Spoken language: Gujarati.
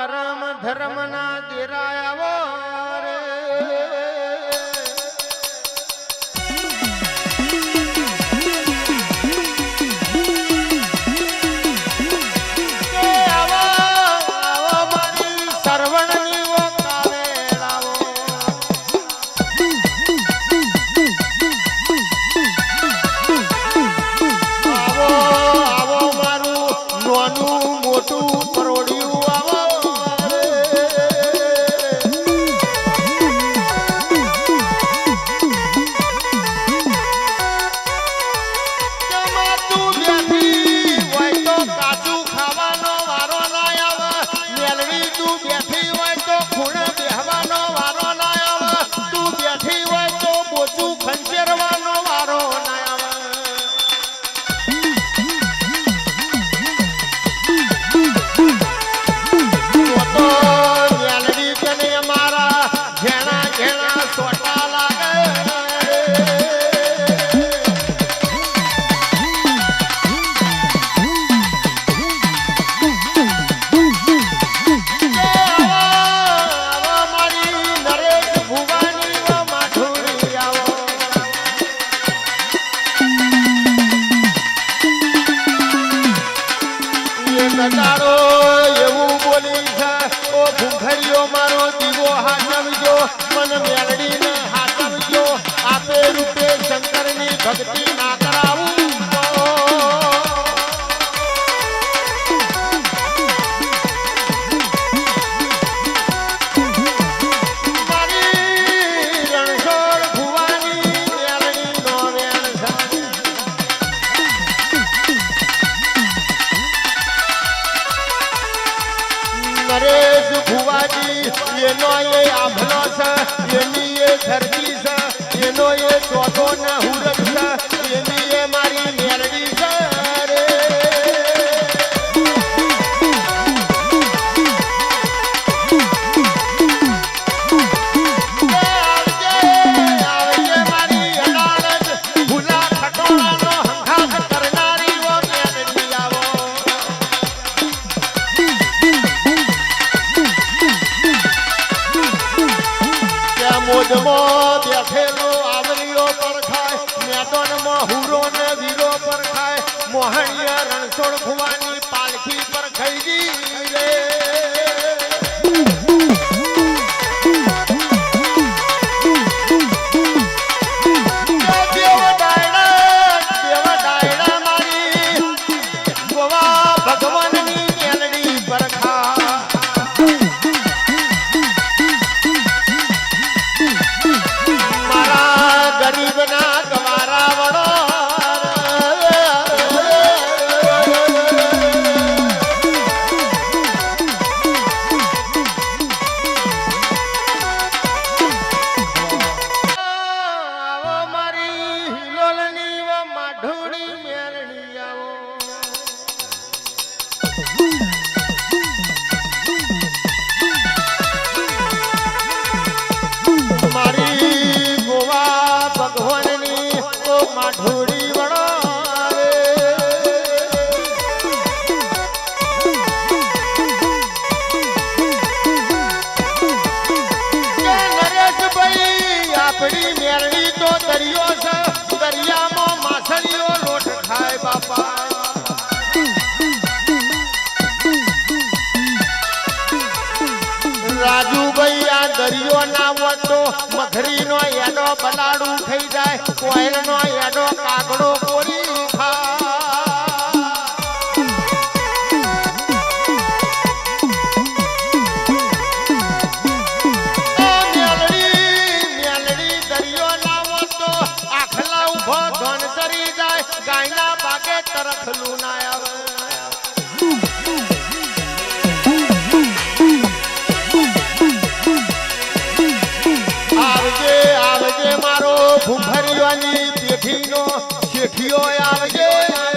કરમ ધર્મ ના દેરાયાવો રે બેઠેલો આવલીઓ પર ખાય મેદાનમાં હુરો ને વીરો પર ખાય મોહણીયા રણછોડ ભુવાની પાલખી પર ખાઈ ગઈ રે રાજુભાઈ આ દરિયો ના વટો મખરી નો એડો બલાડું થઈ જાય કોયલ નો એડો કાગડો કોરી મેલડી દરિયો ના વટો આખલા ઉભો ધન સરી જાય ગાયના બાગે તરખલું ના આવે ભૂખરીઓની પેઠીનો શેઠિયો આવજે